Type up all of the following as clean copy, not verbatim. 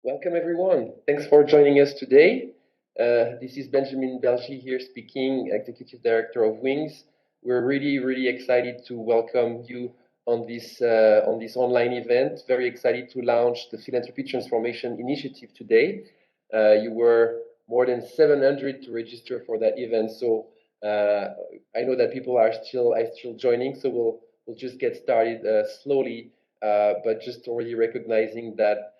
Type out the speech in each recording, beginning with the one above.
Welcome, everyone. Thanks for joining us today. This is Benjamin Belgi here speaking, Executive Director of Wings. We're really excited to welcome you on this online event. Very excited to launch the Philanthropy Transformation Initiative today. You were more than 700 to register for that event, so I know that people are still joining. So we'll just get started slowly, but just already recognizing that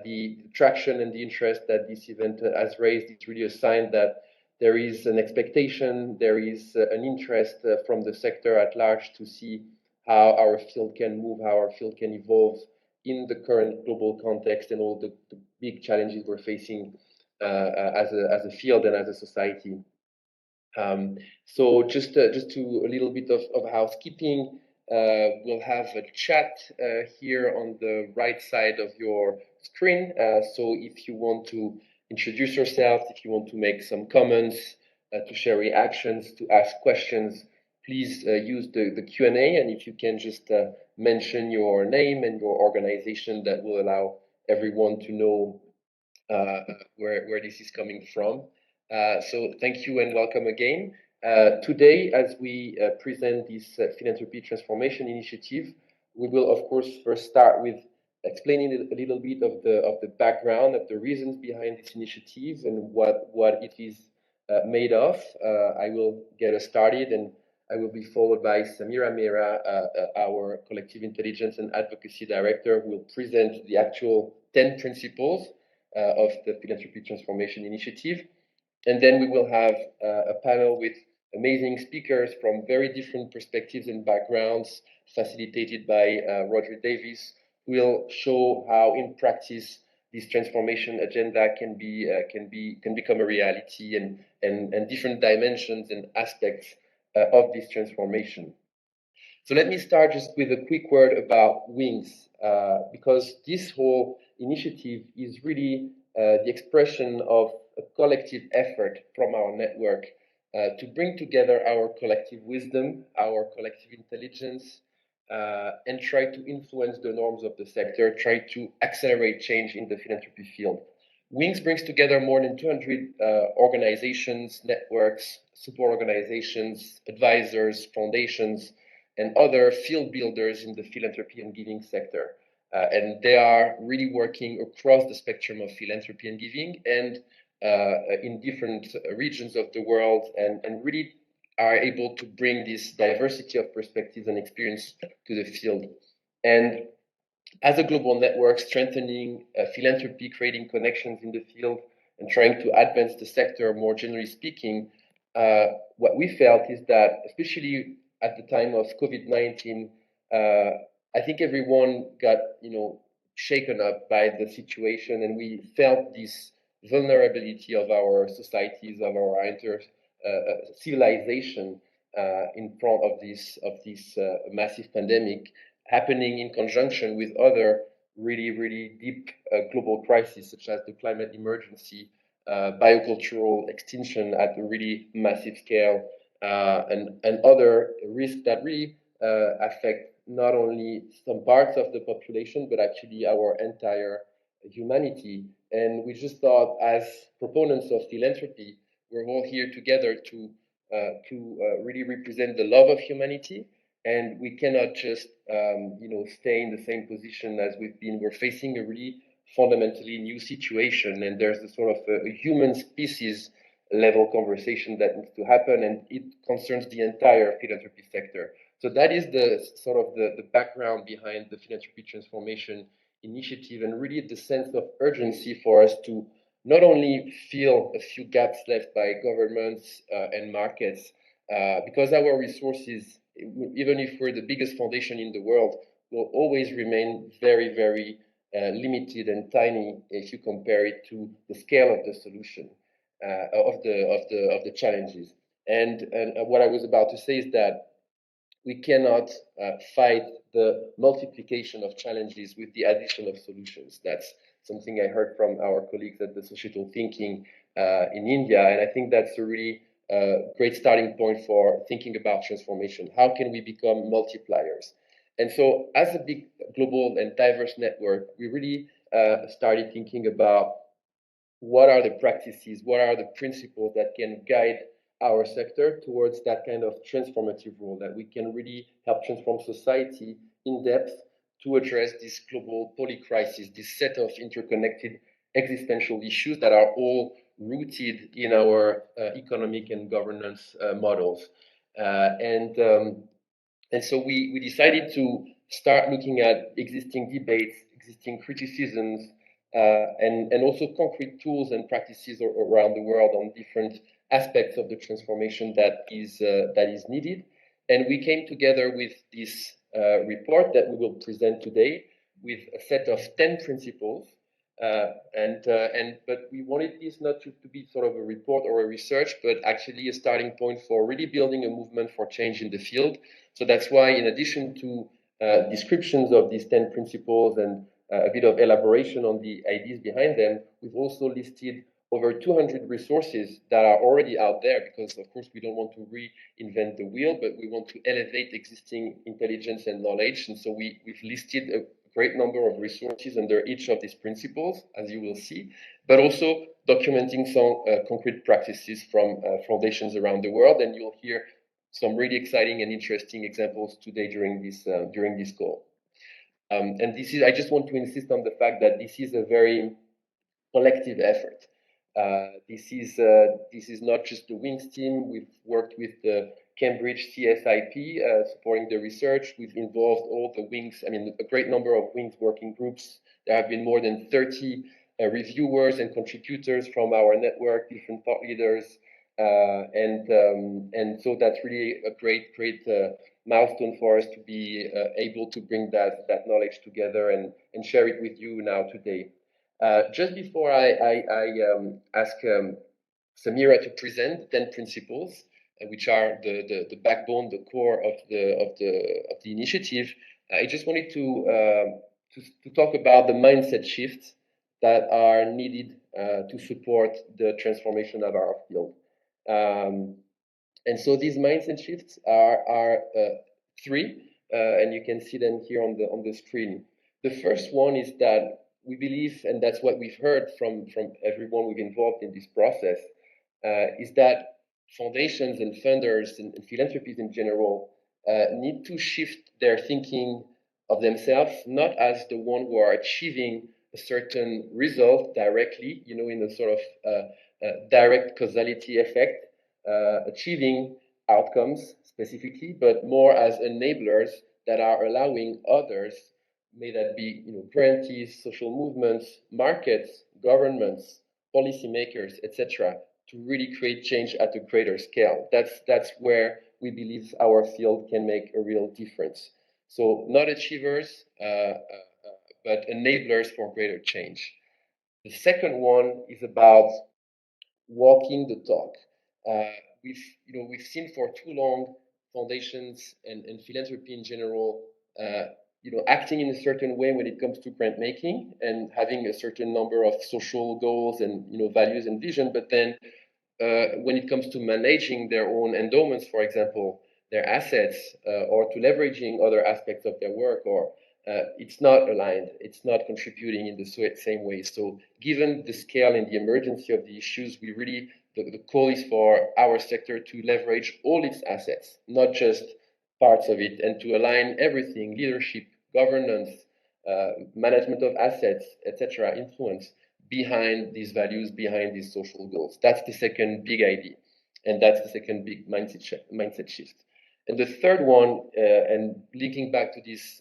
the traction and the interest that this event has raised is really a sign that there is an expectation, there is an interest from the sector at large to see how our field can move, how our field can evolve in the current global context and all the big challenges we're facing as a field and as a society. So just to a little bit of housekeeping, we'll have a chat here on the right side of your screen. So if you want to introduce yourself, if you want to make some comments, to share reactions, to ask questions, please use the Q&A. And if you can just mention your name and your organization, that will allow everyone to know where this is coming from. So thank you and welcome again. Today, as we present this Philanthropy Transformation Initiative, we will, of course, first start with explaining a little bit of the background, of the reasons behind this initiative and what it is made of. I will get us started, and I will be followed by Samira Mera, our Collective Intelligence and Advocacy Director, who will present the actual 10 principles of the Philanthropy Transformation Initiative. And then we will have a panel with amazing speakers from very different perspectives and backgrounds, facilitated by Roger Davis, who will show how, in practice, this transformation agenda can become a reality and different dimensions and aspects of this transformation. So let me start just with a quick word about Wings, because this whole initiative is really the expression of a collective effort from our network to bring together our collective wisdom, our collective intelligence, and try to influence the norms of the sector, try to accelerate change in the philanthropy field. Wings brings together more than 200 organizations, networks, support organizations, advisors, foundations, and other field builders in the philanthropy and giving sector. And they are really working across the spectrum of philanthropy and giving and in different regions of the world, and really are able to bring this diversity of perspectives and experience to the field. And as a global network, strengthening philanthropy, creating connections in the field, and trying to advance the sector, more generally speaking, what we felt is that, especially at the time of COVID-19, I think everyone got, shaken up by the situation, and we felt this vulnerability of our societies, of our civilization, in front of this massive pandemic happening in conjunction with other really deep global crises, such as the climate emergency, biocultural extinction at a really massive scale, and other risks that really affect not only some parts of the population, but actually our entire humanity. And we just thought, as proponents of philanthropy, we're all here together to really represent the love of humanity, and we cannot just stay in the same position as we've been. We're facing a really fundamentally new situation, and there's a sort of a human species level conversation that needs to happen, and it concerns the entire philanthropy sector. So that is the sort of the background behind the Philanthropy Transformation Initiative, and really the sense of urgency for us to not only fill a few gaps left by governments and markets, because our resources, even if we're the biggest foundation in the world, will always remain very limited and tiny if you compare it to the scale of the solution, of the challenges. And what I was about to say is that we cannot fight the multiplication of challenges with the addition of solutions. That's something I heard from our colleagues at the Societal Thinking in India, and I think that's a really great starting point for thinking about transformation. How can we become multipliers? And so, as a big global and diverse network, we really started thinking about what are the practices, what are the principles that can guide our sector towards that kind of transformative role, that we can really help transform society in depth to address this global polycrisis, this set of interconnected existential issues that are all rooted in our economic and governance models. And so we decided to start looking at existing debates, existing criticisms, and also concrete tools and practices around the world on different aspects of the transformation that is needed. And we came together with this report that we will present today with a set of 10 principles. But we wanted this not to be sort of a report or a research, but actually a starting point for really building a movement for change in the field. So that's why, in addition to descriptions of these 10 principles and a bit of elaboration on the ideas behind them, we've also listed over 200 resources that are already out there, because of course we don't want to reinvent the wheel, but we want to elevate existing intelligence and knowledge. And so we've listed a great number of resources under each of these principles, as you will see, but also documenting some concrete practices from foundations around the world. And you'll hear some really exciting and interesting examples today during this call. And I just want to insist on the fact that this is a very collective effort. This is not just the Wings team. We've worked with the Cambridge CSIP supporting the research. We've involved all the Wings, a great number of Wings working groups. There have been more than 30 reviewers and contributors from our network, different thought leaders, and so that's really a great milestone for us to be able to bring that knowledge together and share it with you now today. Just before I ask Samira to present 10 principles, which are the backbone, the core of the initiative, I just wanted to talk about the mindset shifts that are needed to support the transformation of our field. And so these mindset shifts are three, and you can see them here on the screen. The first one is that we believe, and that's what we've heard from everyone we've involved in this process, is that foundations and funders and philanthropies in general need to shift their thinking of themselves, not as the one who are achieving a certain result directly, in a sort of direct causality effect, achieving outcomes specifically, but more as enablers that are allowing others, may that be grantees, social movements, markets, governments, policymakers, etc., to really create change at a greater scale. That's where we believe our field can make a real difference. So not achievers, but enablers for greater change. The second one is about walking the talk. We've seen for too long foundations and philanthropy in general, acting in a certain way when it comes to grant making and having a certain number of social goals and values and vision, but then when it comes to managing their own endowments, for example, their assets, or to leveraging other aspects of their work, or it's not aligned, it's not contributing in the same way. So given the scale and the emergency of the issues, the call is for our sector to leverage all its assets, not just parts of it, and to align everything, leadership, governance, management of assets, etc., influence, behind these values, behind these social goals. That's the second big idea, and that's the second big mindset shift. And the third one, and linking back to these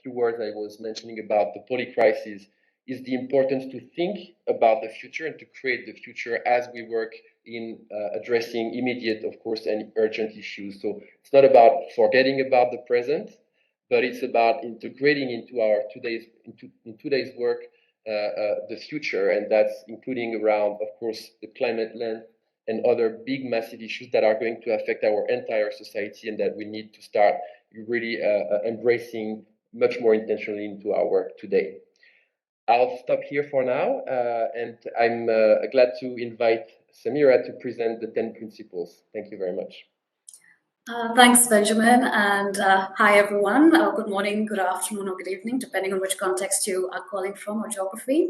few words I was mentioning about the polycrisis, is the importance to think about the future and to create the future as we work in addressing immediate, of course, and urgent issues. So it's not about forgetting about the present, but it's about integrating into our today's work the future, and that's including around, of course, the climate lens and other big, massive issues that are going to affect our entire society, and that we need to start really embracing much more intentionally into our work today. I'll stop here for now, and I'm glad to invite Samira to present the 10 principles. Thank you very much. Thanks, Benjamin, and hi, everyone. Good morning, good afternoon, or good evening, depending on which context you are calling from or geography.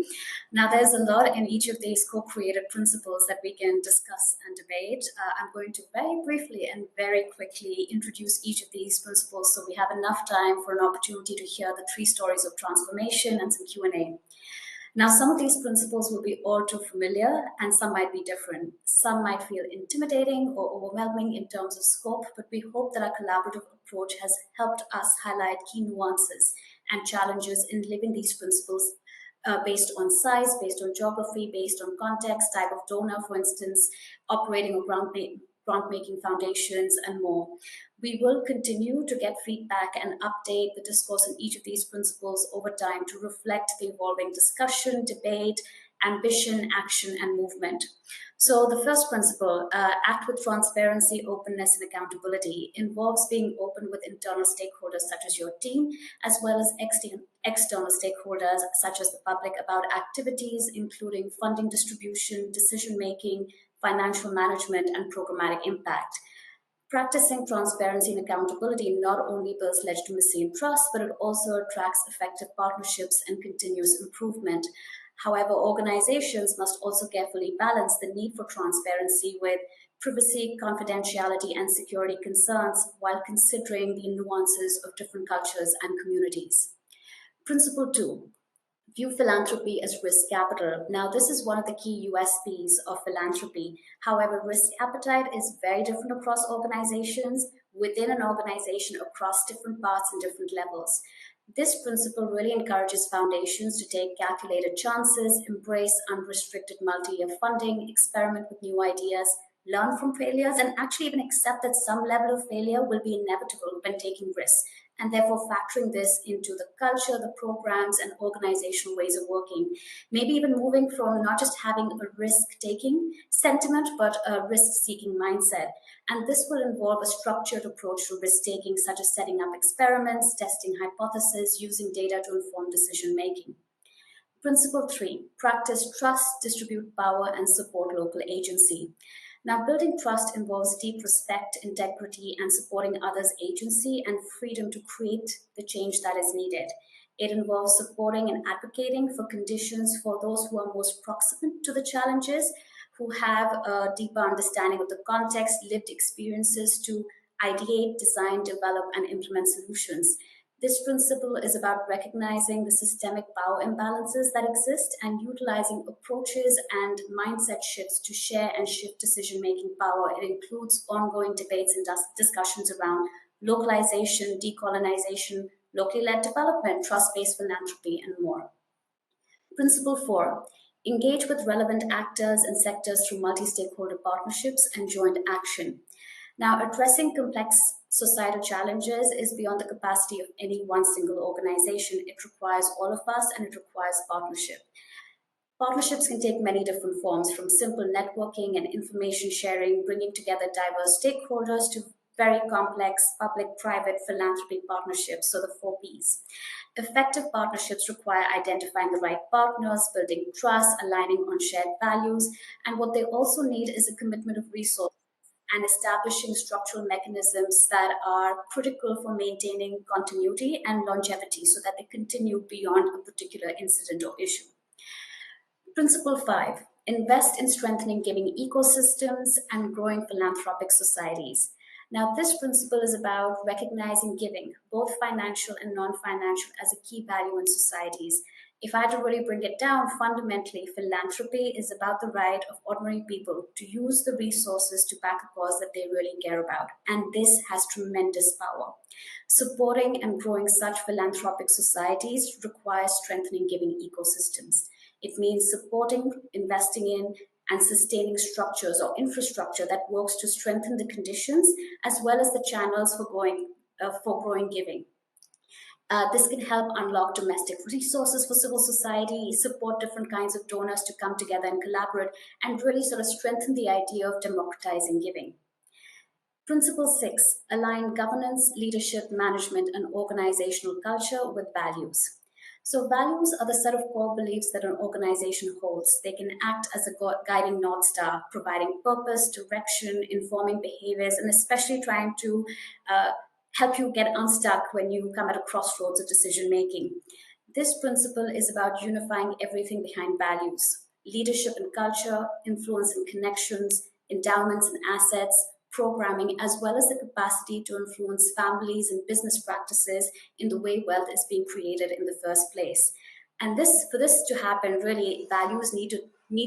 Now, there's a lot in each of these co-created principles that we can discuss and debate. I'm going to very briefly and very quickly introduce each of these principles so we have enough time for an opportunity to hear the three stories of transformation and some Q&A. Now, some of these principles will be all too familiar and some might be different. Some might feel intimidating or overwhelming in terms of scope, but we hope that our collaborative approach has helped us highlight key nuances and challenges in living these principles based on size, based on geography, based on context, type of donor, for instance, operating or grant making foundations, and more. We will continue to get feedback and update the discourse in each of these principles over time to reflect the evolving discussion, debate, ambition, action, and movement. So, the first principle, act with transparency, openness, and accountability, involves being open with internal stakeholders such as your team, as well as external stakeholders such as the public about activities, including funding distribution, decision making, financial management, and programmatic impact. Practicing transparency and accountability not only builds legitimacy and trust, but it also attracts effective partnerships and continuous improvement. However, organizations must also carefully balance the need for transparency with privacy, confidentiality, and security concerns while considering the nuances of different cultures and communities. Principle two, view philanthropy as risk capital. Now, this is one of the key USPs of philanthropy. However, risk appetite is very different across organizations, within an organization, across different parts and different levels. This principle really encourages foundations to take calculated chances, embrace unrestricted multi year funding, experiment with new ideas, learn from failures, and actually even accept that some level of failure will be inevitable when taking risks, and therefore factoring this into the culture, the programs, and organizational ways of working. Maybe even moving from not just having a risk taking sentiment, but a risk seeking mindset. And this will involve a structured approach to risk taking, such as setting up experiments, testing hypotheses, using data to inform decision making. Principle three, practice trust, distribute power, and support local agency. Now, building trust involves deep respect, integrity, and supporting others' agency and freedom to create the change that is needed. It involves supporting and advocating for conditions for those who are most proximate to the challenges, who have a deeper understanding of the context, lived experiences to ideate, design, develop, and implement solutions. This principle is about recognizing the systemic power imbalances that exist and utilizing approaches and mindset shifts to share and shift decision making power. It includes ongoing debates and discussions around localization, decolonization, locally led development, trust based philanthropy, and more. Principle four, engage with relevant actors and sectors through multi stakeholder partnerships and joint action. Now, addressing complex societal challenges is beyond the capacity of any one single organization. It requires all of us and it requires partnership. Partnerships can take many different forms, from simple networking and information sharing, bringing together diverse stakeholders, to very complex public private philanthropy partnerships, so the four Ps. Effective partnerships require identifying the right partners, building trust, aligning on shared values, and what they also need is a commitment of resources and establishing structural mechanisms that are critical for maintaining continuity and longevity so that they continue beyond a particular incident or issue. Principle five, invest in strengthening giving ecosystems and growing philanthropic societies. Now, this principle is about recognizing giving, both financial and non financial, as a key value in societies. If I had to really bring it down, fundamentally, philanthropy is about the right of ordinary people to use the resources to back a cause that they really care about. And this has tremendous power. Supporting and growing such philanthropic societies requires strengthening giving ecosystems. It means supporting, investing in, and sustaining structures or infrastructure that works to strengthen the conditions as well as the channels for growing giving. This can help unlock domestic resources for civil society, support different kinds of donors to come together and collaborate, and really sort of strengthen the idea of democratizing giving. Principle six, align governance, leadership, management, and organizational culture with values. So values are the set of core beliefs that an organization holds. They can act as a guiding North Star, providing purpose, direction, informing behaviors, and especially trying to help you get unstuck when you come at a crossroads of decision making. This principle is about unifying everything behind values: leadership and culture, influence and connections, endowments and assets, programming, as well as the capacity to influence families and business practices in the way wealth is being created in the first place. And for this to happen, really, values need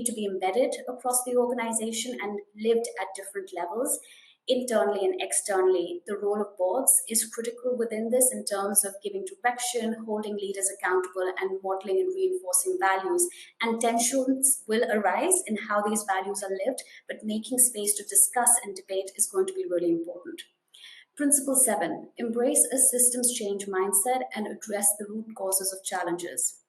to be embedded across the organization and lived at different levels, internally and externally. The role of boards is critical within this in terms of giving direction, holding leaders accountable, and modeling and reinforcing values. And tensions will arise in how these values are lived, but making space to discuss and debate is going to be really important. Principle 7: embrace a systems change mindset and address the root causes of challenges.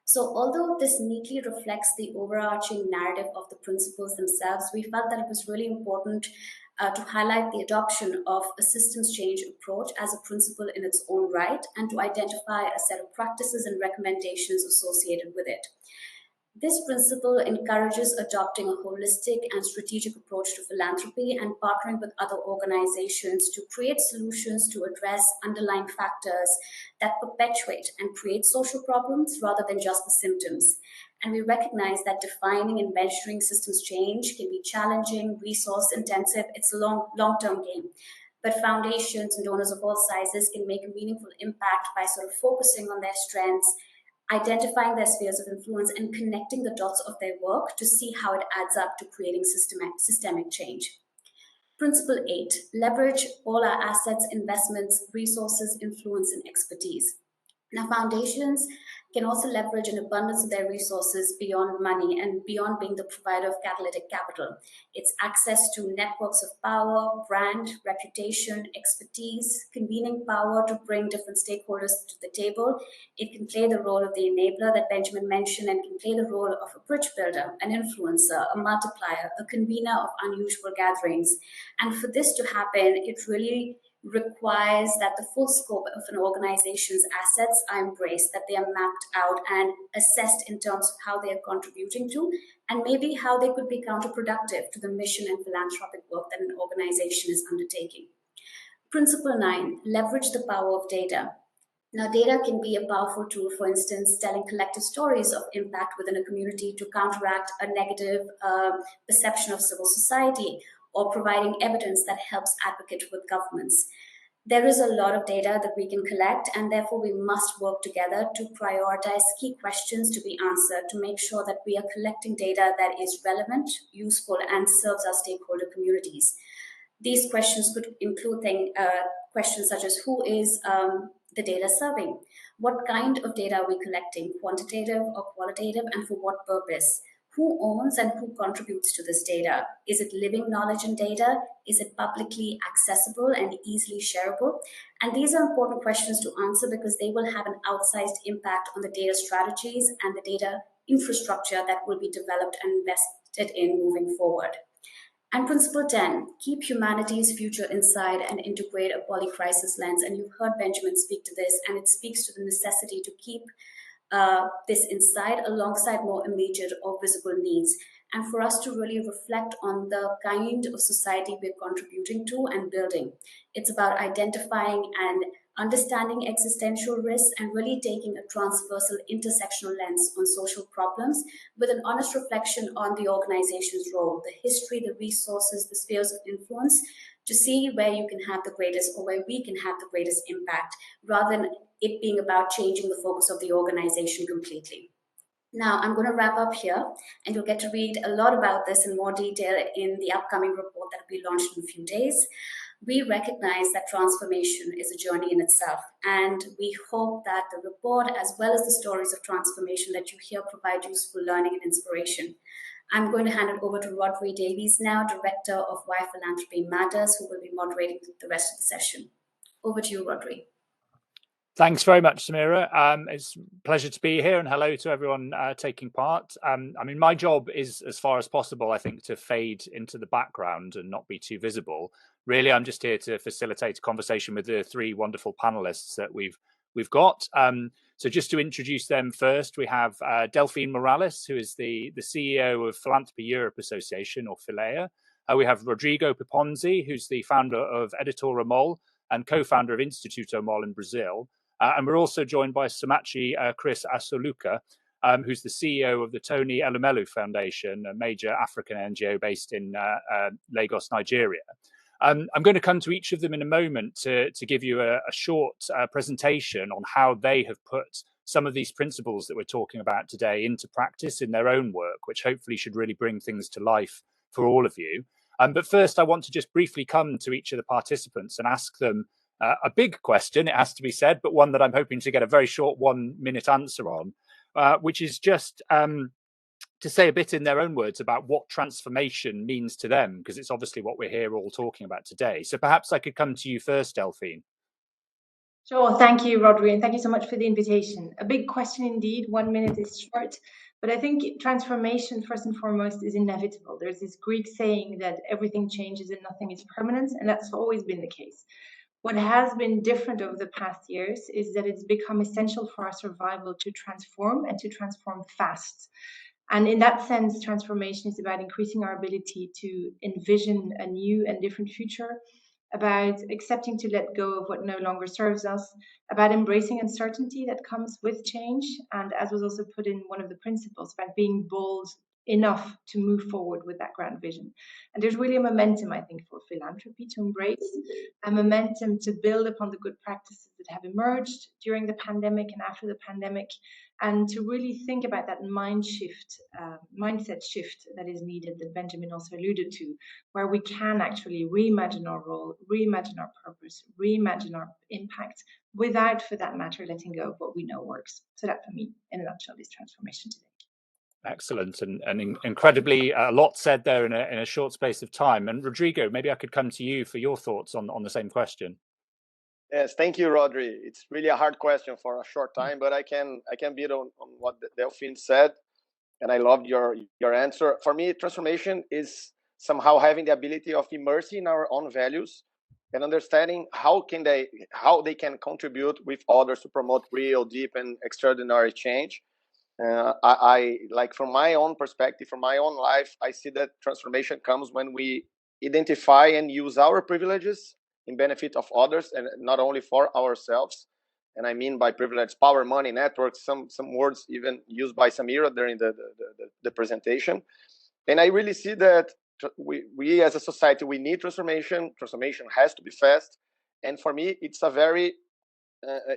So, although this neatly reflects the overarching narrative of the principles themselves, we felt that it was really important to highlight the adoption of a systems change approach as a principle in its own right, and to identify a set of practices and recommendations associated with it. This principle encourages adopting a holistic and strategic approach to philanthropy and partnering with other organizations to create solutions to address underlying factors that perpetuate and create social problems rather than just the symptoms. And we recognize that defining and measuring systems change can be challenging, resource intensive. It's a long-term game. But foundations and donors of all sizes can make a meaningful impact by sort of focusing on their strengths, identifying their spheres of influence, and connecting the dots of their work to see how it adds up to creating systemic change. Principle 8: leverage all our assets, investments, resources, influence, and expertise. Now, foundations can also leverage an abundance of their resources beyond money and beyond being the provider of catalytic capital. It's access to networks of power, brand, reputation, expertise, convening power to bring different stakeholders to the table. It can play the role of the enabler that Benjamin mentioned, and can play the role of a bridge builder, an influencer, a multiplier, a convener of unusual gatherings. And for this to happen, it really requires that the full scope of an organization's assets are embraced, that they are mapped out and assessed in terms of how they are contributing to, and maybe how they could be counterproductive to the mission and philanthropic work that an organization is undertaking. Principle 9: leverage the power of data. Now, data can be a powerful tool, for instance, telling collective stories of impact within a community to counteract a negative perception of civil society, or providing evidence that helps advocate with governments. There is a lot of data that we can collect, and therefore we must work together to prioritize key questions to be answered to make sure that we are collecting data that is relevant, useful, and serves our stakeholder communities. These questions could include questions such as: who is the data serving? What kind of data are we collecting, quantitative or qualitative, and for what purpose? Who owns and who contributes to this data? Is it living knowledge and data? Is it publicly accessible and easily shareable? And these are important questions to answer because they will have an outsized impact on the data strategies and the data infrastructure that will be developed and invested in moving forward. And principle 10: keep humanity's future inside and integrate a polycrisis lens. And you've heard Benjamin speak to this, and it speaks to the necessity to keep this inside alongside more immediate or visible needs. And for us to really reflect on the kind of society we're contributing to and building. It's about identifying and understanding existential risks and really taking a transversal intersectional lens on social problems with an honest reflection on the organization's role, the history, the resources, the spheres of influence, to see where you can have the greatest, or where we can have the greatest impact, rather than it being about changing the focus of the organization completely. Now, I'm going to wrap up here, and you'll get to read a lot about this in more detail in the upcoming report that will be launched in a few days. We recognize that transformation is a journey in itself, and we hope that the report, as well as the stories of transformation that you hear, provide useful learning and inspiration. I'm going to hand it over to Rodri Davies now, Director of Why Philanthropy Matters, who will be moderating the rest of the session. Over to you, Rodri. Thanks very much, Samira. It's a pleasure to be here, and hello to everyone taking part. I mean, my job is, as far as possible, I think, to fade into the background and not be too visible. Really, I'm just here to facilitate a conversation with the three wonderful panelists that we've we've got. So just to introduce them first, we have Delphine Morales, who is the CEO of Philanthropy Europe Association, or Philea. We have Rodrigo Piponzi, who's the founder of Editora MOL and co-founder of Instituto MOL in Brazil. And we're also joined by Samachi Chris Asoluka, who's the CEO of the Tony Elumelu Foundation, a major African NGO based in Lagos, Nigeria. I'm going to come to each of them in a moment to give you a short presentation on how they have put some of these principles that we're talking about today into practice in their own work, which hopefully should really bring things to life for all of you. But first, I want to just briefly come to each of the participants and ask them a big question, it has to be said, but one that I'm hoping to get a very short 1-minute answer on, which is just to say a bit in their own words about what transformation means to them, because it's obviously what we're here all talking about today. So perhaps I could come to you first, Delphine. Sure, thank you, Rodri, and thank you so much for the invitation. A big question indeed, 1 minute is short, but I think transformation, first and foremost, is inevitable. There's this Greek saying that everything changes and nothing is permanent, and that's always been the case. What has been different over the past years is that it's become essential for our survival to transform and to transform fast. And in that sense, transformation is about increasing our ability to envision a new and different future, about accepting to let go of what no longer serves us, about embracing uncertainty that comes with change, and as was also put in one of the principles, about being bold enough to move forward with that grand vision. And there's really a momentum, I think, for philanthropy to embrace, a momentum to build upon the good practices that have emerged during the pandemic and after the pandemic, and to really think about that mindset shift that is needed, that Benjamin also alluded to, where we can actually reimagine our role, reimagine our purpose, reimagine our impact, without, for that matter, letting go of what we know works. So that, for me, in a nutshell, is transformation today. Excellent, and incredibly a lot said there in a short space of time. And Rodrigo, maybe I could come to you for your thoughts on the same question. Yes, thank you, Rodri. It's really a hard question for a short time, but I can build on what Delphine said, and I loved your answer. For me, transformation is somehow having the ability of immersing in our own values and understanding how they can contribute with others to promote real, deep, and extraordinary change. I like, from my own perspective, from my own life, I see that transformation comes when we identify and use our privileges in benefit of others, and not only for ourselves. And I mean by privilege, power, money, networks, some words even used by Samira during the presentation. And I really see that we as a society, we need transformation. Transformation has to be fast. And for me, it's a very,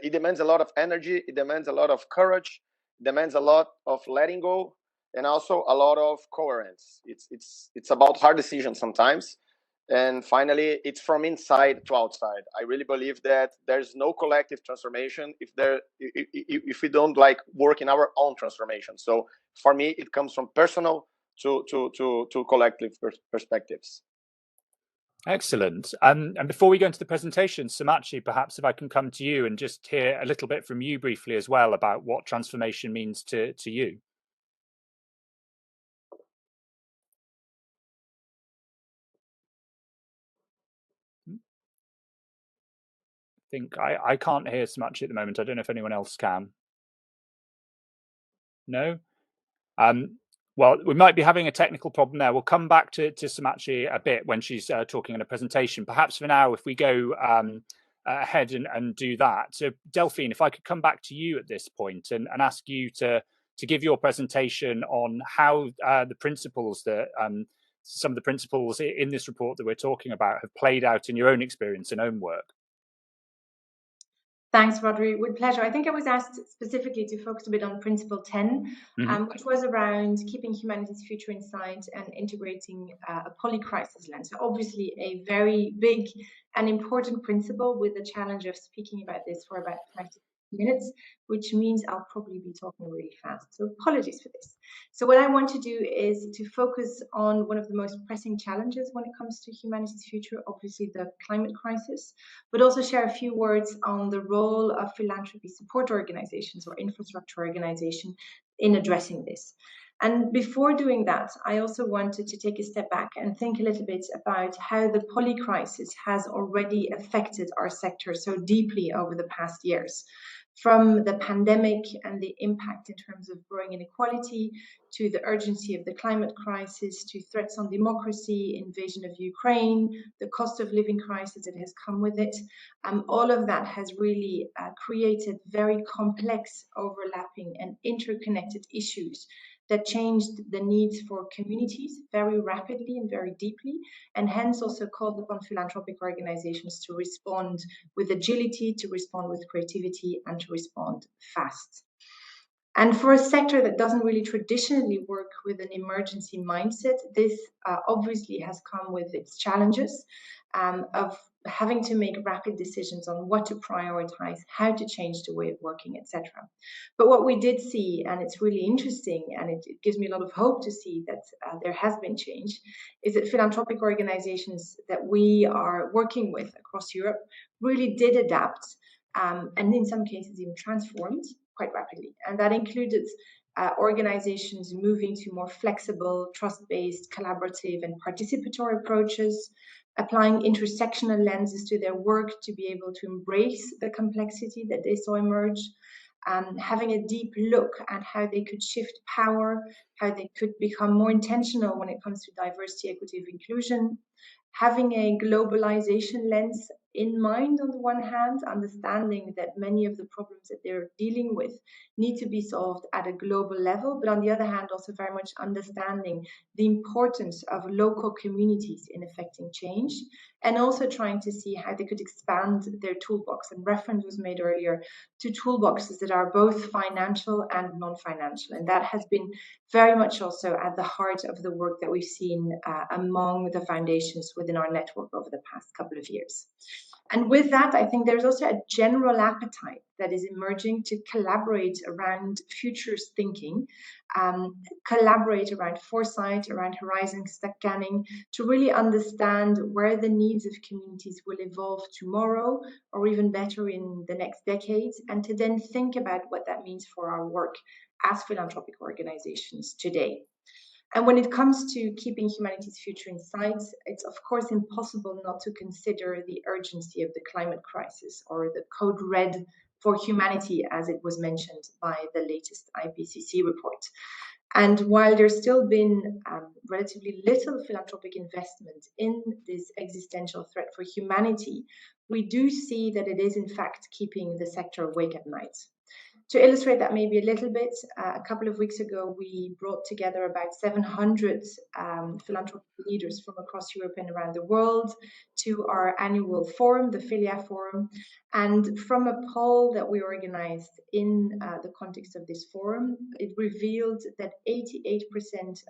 it demands a lot of energy. It demands a lot of courage. It demands a lot of letting go, and also a lot of coherence. It's about hard decisions sometimes. And finally, it's from inside to outside. I really believe that there's no collective transformation if we don't work in our own transformation. So for me, it comes from personal to collective perspectives. Excellent. And before we go into the presentation, Samachi, perhaps if I can come to you and just hear a little bit from you briefly as well about what transformation means to you. I think I can't hear Samachi at the moment. I don't know if anyone else can. No? Well, we might be having a technical problem there. We'll come back to Samachi a bit when she's talking in a presentation. Perhaps for now, if we go ahead and do that. So Delphine, if I could come back to you at this point and ask you to give your presentation on how the principles that some of the principles in this report that we're talking about have played out in your own experience and own work. Thanks, Rodri. With pleasure. I think I was asked specifically to focus a bit on Principle 10, which was around keeping humanity's future in sight and integrating a polycrisis lens. So obviously a very big and important principle, with the challenge of speaking about this for about 5 to 6 minutes, which means I'll probably be talking really fast. So apologies for this. So what I want to do is to focus on one of the most pressing challenges when it comes to humanity's future, obviously the climate crisis, but also share a few words on the role of philanthropy support organizations or infrastructure organizations in addressing this. And before doing that, I also wanted to take a step back and think a little bit about how the polycrisis has already affected our sector so deeply over the past years. from the pandemic and the impact in terms of growing inequality, to the urgency of the climate crisis, to threats on democracy, invasion of Ukraine, the cost of living crisis that has come with it. All of that has really created very complex, overlapping and interconnected issues that changed the needs for communities very rapidly and very deeply, and hence also called upon philanthropic organizations to respond with agility, to respond with creativity, and to respond fast. And for a sector that doesn't really traditionally work with an emergency mindset, this obviously has come with its challenges of having to make rapid decisions on what to prioritize, how to change the way of working, etc. But what we did see, and it's really interesting, and it gives me a lot of hope to see that there has been change, is that philanthropic organizations that we are working with across Europe really did adapt, and in some cases even transformed quite rapidly. And that included organizations moving to more flexible, trust-based, collaborative and participatory approaches, applying intersectional lenses to their work to be able to embrace the complexity that they saw emerge, having a deep look at how they could shift power, how they could become more intentional when it comes to diversity, equity, and inclusion, having a globalization lens in mind on the one hand, understanding that many of the problems that they're dealing with need to be solved at a global level, but on the other hand, also very much understanding the importance of local communities in affecting change, and also trying to see how they could expand their toolbox. And reference was made earlier to toolboxes that are both financial and non-financial. And that has been very much also at the heart of the work that we've seen among the foundations within our network over the past couple of years. And with that, I think there's also a general appetite that is emerging to collaborate around futures thinking, collaborate around foresight, around horizon scanning, to really understand where the needs of communities will evolve tomorrow, or even better in the next decades, and to then think about what that means for our work as philanthropic organizations today. And when it comes to keeping humanity's future in sight, it's of course impossible not to consider the urgency of the climate crisis, or the code red for humanity, as it was mentioned by the latest IPCC report. And while there's still been relatively little philanthropic investment in this existential threat for humanity, we do see that it is in fact keeping the sector awake at night. To illustrate that maybe a little bit, a couple of weeks ago, we brought together about 700 philanthropic leaders from across Europe and around the world to our annual forum, the Philia Forum. And from a poll that we organized in the context of this forum, it revealed that 88%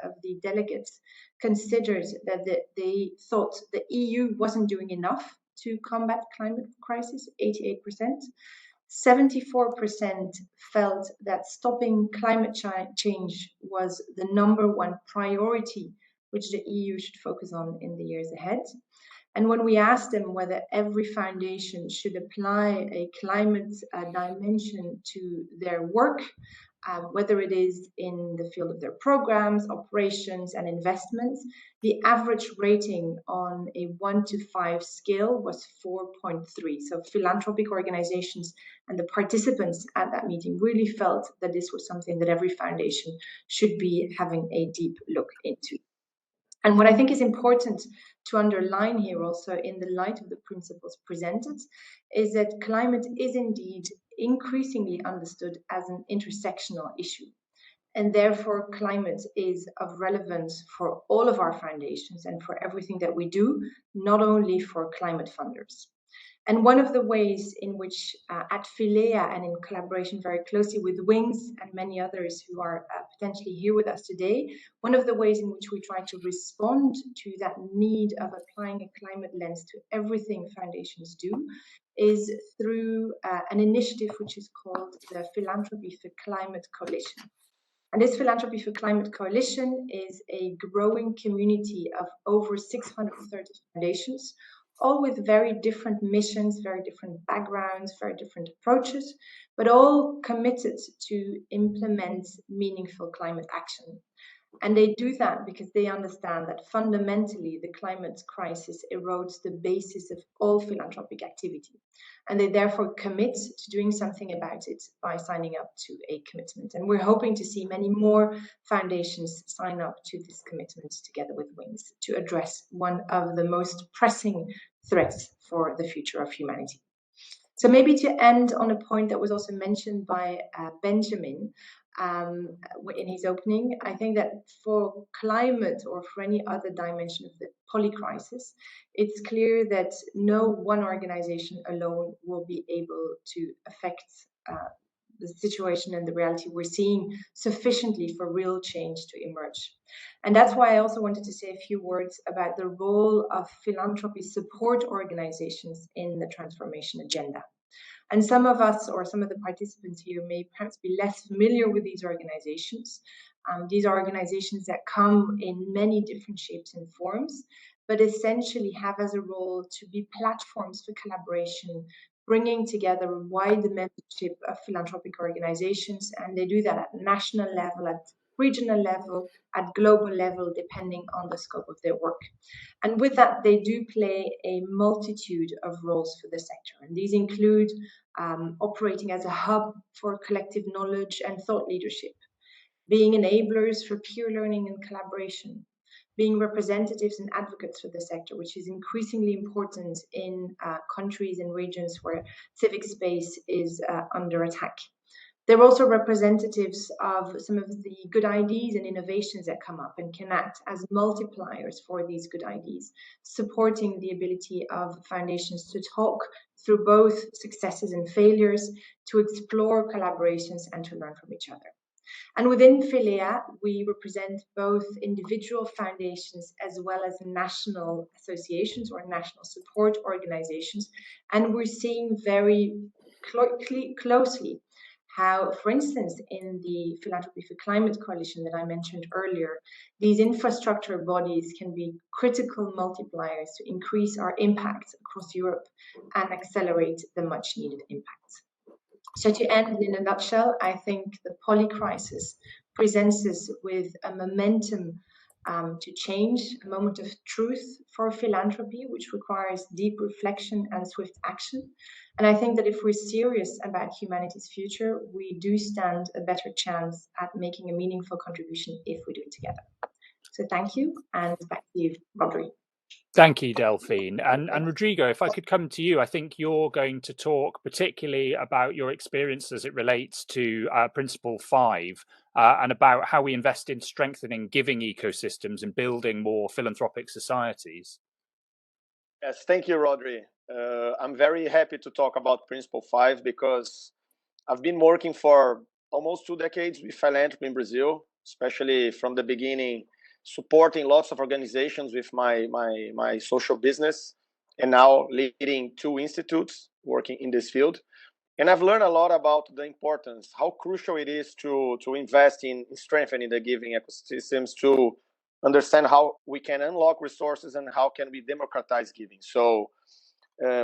of the delegates considered that they thought the EU wasn't doing enough to combat climate crisis, 88%. 74% felt that stopping climate change was the #1 priority which the EU should focus on in the years ahead. And when we asked them whether every foundation should apply a climate dimension to their work, whether it is in the field of their programs, operations, and investments, the average rating on a 1 to 5 scale was 4.3. So philanthropic organizations and the participants at that meeting really felt that this was something that every foundation should be having a deep look into. And what I think is important to underline here also, in the light of the principles presented, is that climate is indeed increasingly understood as an intersectional issue. And therefore, climate is of relevance for all of our foundations and for everything that we do, not only for climate funders. And one of the ways in which at Philea, and in collaboration very closely with Wings and many others who are potentially here with us today, one of the ways in which we try to respond to that need of applying a climate lens to everything foundations do is through an initiative which is called the Philanthropy for Climate Coalition. And this Philanthropy for Climate Coalition is a growing community of over 630 foundations, all with very different missions, very different backgrounds, very different approaches, but all committed to implement meaningful climate action. And they do that because they understand that fundamentally the climate crisis erodes the basis of all philanthropic activity. And they therefore commit to doing something about it by signing up to a commitment. And we're hoping to see many more foundations sign up to this commitment together with Wings to address one of the most pressing threats for the future of humanity. So maybe to end on a point that was also mentioned by Benjamin in his opening, I think that for climate or for any other dimension of the polycrisis, it's clear that no one organization alone will be able to affect the situation and the reality we're seeing sufficiently for real change to emerge. And that's why I also wanted to say a few words about the role of philanthropy support organizations in the transformation agenda. And some of us or some of the participants here may perhaps be less familiar with these organizations. These are organizations that come in many different shapes and forms, but essentially have as a role to be platforms for collaboration, bringing together a wide membership of philanthropic organizations. And they do that at national level, at regional level, at global level, depending on the scope of their work. And with that, they do play a multitude of roles for the sector. And these include operating as a hub for collective knowledge and thought leadership, being enablers for peer learning and collaboration, being representatives and advocates for the sector, which is increasingly important in countries and regions where civic space is under attack. They're also representatives of some of the good ideas and innovations that come up and can act as multipliers for these good ideas, supporting the ability of foundations to talk through both successes and failures, to explore collaborations and to learn from each other. And within Philea, we represent both individual foundations as well as national associations or national support organizations. And we're seeing very closely how, for instance, in the Philanthropy for Climate Coalition that I mentioned earlier, these infrastructure bodies can be critical multipliers to increase our impact across Europe and accelerate the much needed impact. So to end in a nutshell, I think the polycrisis presents us with a momentum to change, a moment of truth for philanthropy, which requires deep reflection and swift action. And I think that if we're serious about humanity's future, we do stand a better chance at making a meaningful contribution if we do it together. So thank you, and back to you, Rodri. Thank you, Delphine. And Rodrigo, if I could come to you, I think you're going to talk particularly about your experience as it relates to Principle 5 and about how we invest in strengthening giving ecosystems and building more philanthropic societies. Yes, thank you, Rodri. I'm very happy to talk about Principle 5 because I've been working for almost 2 decades with philanthropy in Brazil, especially from the beginning, supporting lots of organizations with my social business, and now leading 2 institutes working in this field. And I've learned a lot about the importance, how crucial it is to invest in strengthening the giving ecosystems, to understand how we can unlock resources and how can we democratize giving. So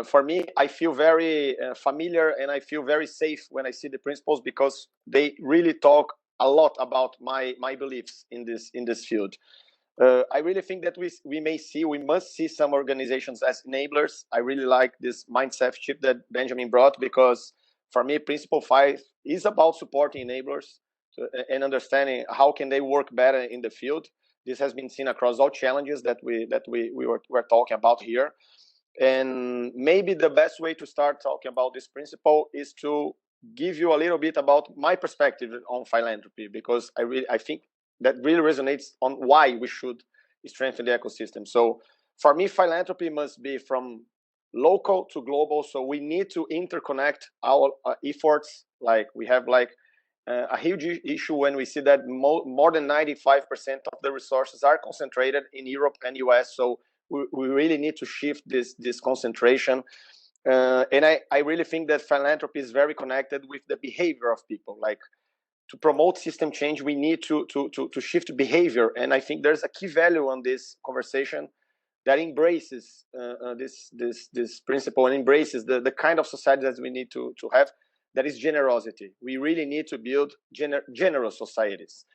for me, I feel very familiar and I feel very safe when I see the principles because they really talk a lot about my beliefs in this field. I really think that we must see some organizations as enablers. I really like this mindset shift that Benjamin brought because for me, Principle 5 is about supporting enablers and understanding how can they work better in the field. This has been seen across all challenges that we were talking about here. And maybe the best way to start talking about this principle is to give you a little bit about my perspective on philanthropy, because I think that really resonates on why we should strengthen the ecosystem. So for me, philanthropy must be from local to global. So we need to interconnect our efforts. Like we have a huge issue when we see that more than 95% of the resources are concentrated in Europe and US. So we really need to shift this concentration. And I really think that philanthropy is very connected with the behavior of people. Like to promote system change, we need to shift behavior. And I think there's a key value on this conversation that embraces this principle and embraces the kind of society that we need to have, that is generosity. We really need to build generous societies.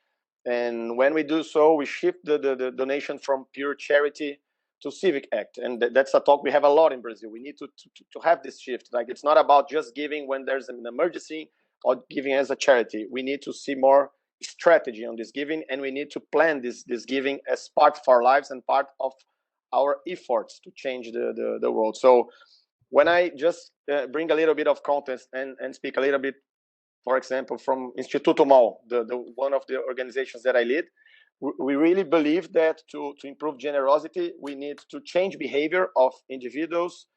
And when we do so, we shift the donation from pure charity to civic act. And that's a talk we have a lot in Brazil. We need to have this shift. Like, it's not about just giving when there's an emergency or giving as a charity. We need to see more strategy on this giving, and we need to plan this giving as part of our lives and part of our efforts to change the world. So when I just bring a little bit of context and speak a little bit, for example, from Instituto MAL, the one of the organizations that I lead, we really believe that to improve generosity, we need to change behavior of individuals.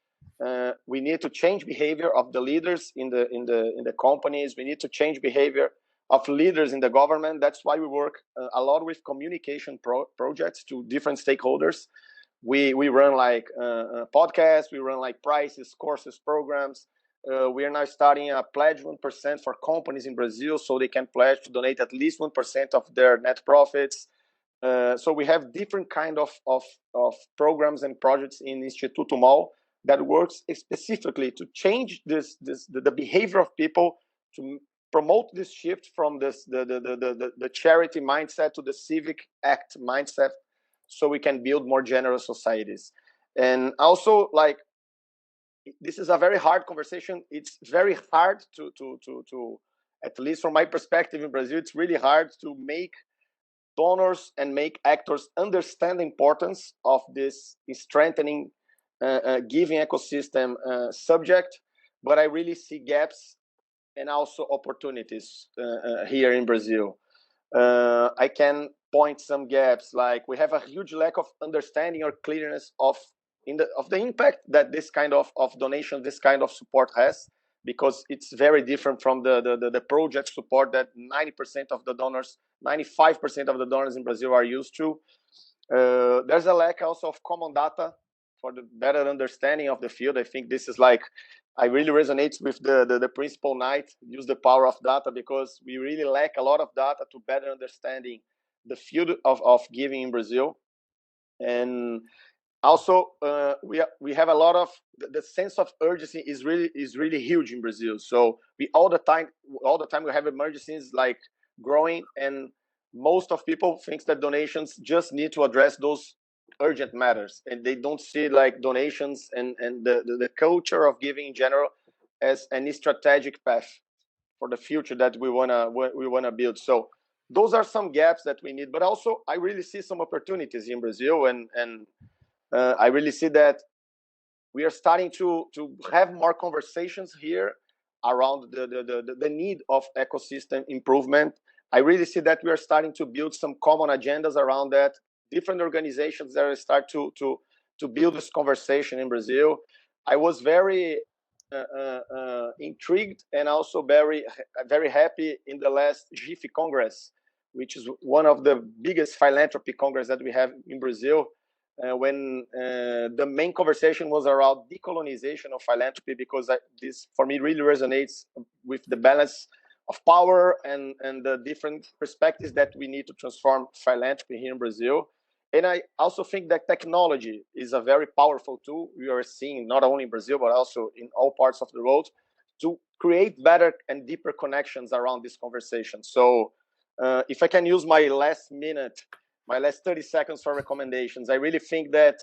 We need to change behavior of the leaders in the companies. We need to change behavior of leaders in the government. That's why we work a lot with communication projects to different stakeholders. We run like podcasts, we run like prizes, courses, programs. We are now starting a pledge 1% for companies in Brazil, so they can pledge to donate at least 1% of their net profits. So we have different kind of programs and projects in Instituto MAL that works specifically to change the behavior of people, to promote this shift from the charity mindset to the civic act mindset, so we can build more generous societies. And also, like, this is a very hard conversation. It's very hard to at least from my perspective in Brazil, it's really hard to make donors and make actors understand the importance of this strengthening giving ecosystem subject. But I really see gaps and also opportunities here in Brazil. I can point some gaps, like we have a huge lack of understanding or clearness of the impact that this kind of donation, this kind of support has, because it's very different from the project support that 90% of the donors, 95% of the donors in Brazil are used to. There's a lack also of common data for the better understanding of the field. I think this is like, I really resonate with the principle Knight, use the power of data, because we really lack a lot of data to better understanding the field of giving in Brazil. And also, we have a lot of the sense of urgency is really huge in Brazil. So we all the time we have emergencies like growing, and most of people think that donations just need to address those urgent matters, and they don't see like donations and the culture of giving in general as any strategic path for the future that we wanna build. So those are some gaps that we need, but also I really see some opportunities in Brazil, and I really see that we are starting to have more conversations here around the need of ecosystem improvement. I really see that we are starting to build some common agendas around that. Different organizations that start to build this conversation in Brazil. I was very intrigued and also very happy in the last GIF Congress, which is one of the biggest philanthropy congress that we have in Brazil. When the main conversation was around decolonization of philanthropy, because this for me really resonates with the balance of power and the different perspectives that we need to transform philanthropy here in Brazil. And I also think that technology is a very powerful tool we are seeing not only in Brazil, but also in all parts of the world, to create better and deeper connections around this conversation. So if I can use my last 30 seconds for recommendations, I really think that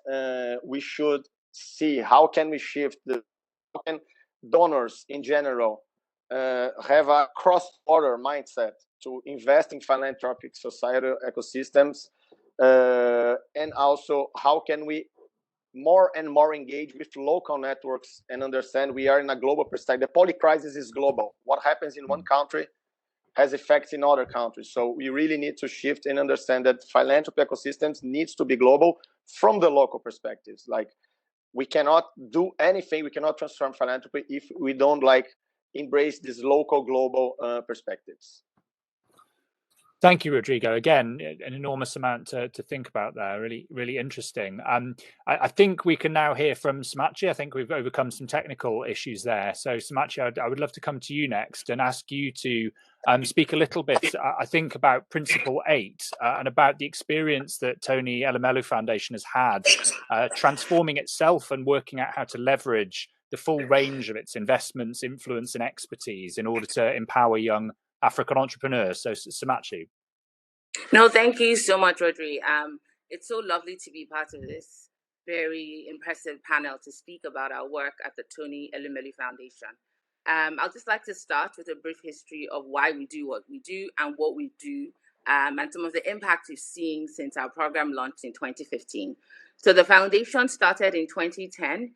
we should see how can we shift how can donors in general have a cross-border mindset to invest in philanthropic societal ecosystems, and also how can we more and more engage with local networks and understand we are in a global perspective. The polycrisis is global. What happens in one country has effects in other countries. So we really need to shift and understand that philanthropy ecosystems needs to be global from the local perspectives. Like, we cannot do anything, we cannot transform philanthropy if we don't embrace these local global perspectives. Thank you, Rodrigo. Again, an enormous amount to think about there. Really, really interesting. I think we can now hear from Samachi. I think we've overcome some technical issues there. So Samachi, I would love to come to you next and ask you to speak a little bit, I think, about Principle 8 and about the experience that Tony Elumelu Foundation has had transforming itself and working out how to leverage the full range of its investments, influence, and expertise in order to empower young African entrepreneurs. So Samachi. No, thank you so much, Rodri. It's so lovely to be part of this very impressive panel to speak about our work at the Tony Elumelu Foundation. I'd just like to start with a brief history of why we do what we do and what we do, and some of the impact we've seen since our program launched in 2015. So the foundation started in 2010,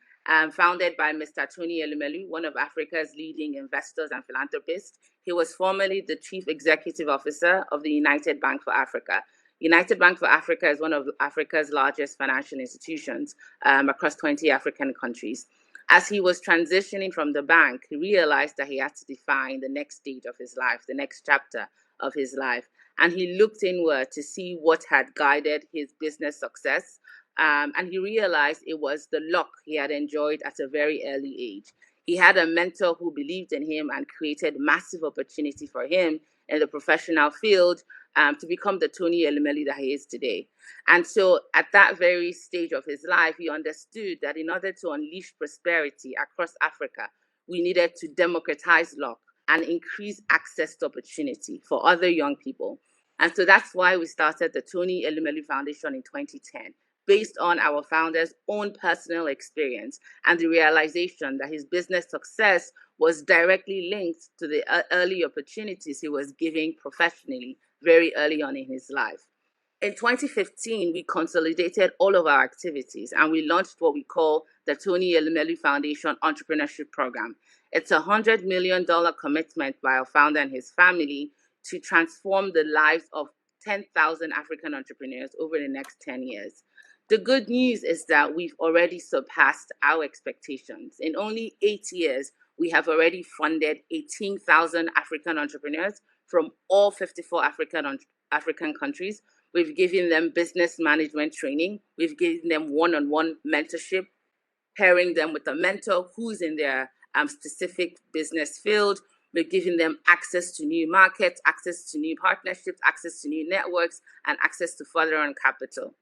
founded by Mr. Tony Elumelu, one of Africa's leading investors and philanthropists. He was formerly the Chief Executive Officer of the United Bank for Africa. United Bank for Africa is one of Africa's largest financial institutions across 20 African countries. As he was transitioning from the bank, he realized that he had to define the next stage of his life, the next chapter of his life. And he looked inward to see what had guided his business success. And he realized it was the luck he had enjoyed at a very early age. He had a mentor who believed in him and created massive opportunity for him in the professional field to become the Tony Elumelu that he is today. And so at that very stage of his life, he understood that in order to unleash prosperity across Africa, we needed to democratize luck and increase access to opportunity for other young people. And so that's why we started the Tony Elumelu Foundation in 2010. Based on our founder's own personal experience and the realization that his business success was directly linked to the early opportunities he was giving professionally very early on in his life. In 2015, we consolidated all of our activities and we launched what we call the Tony Elumelu Foundation Entrepreneurship Program. It's a $100 million commitment by our founder and his family to transform the lives of 10,000 African entrepreneurs over the next 10 years. The good news is that we've already surpassed our expectations. In only 8 years, we have already funded 18,000 African entrepreneurs from all 54 African countries. We've given them business management training. We've given them one-on-one mentorship, pairing them with a mentor who's in their specific business field. We're giving them access to new markets, access to new partnerships, access to new networks, and access to further-on capital.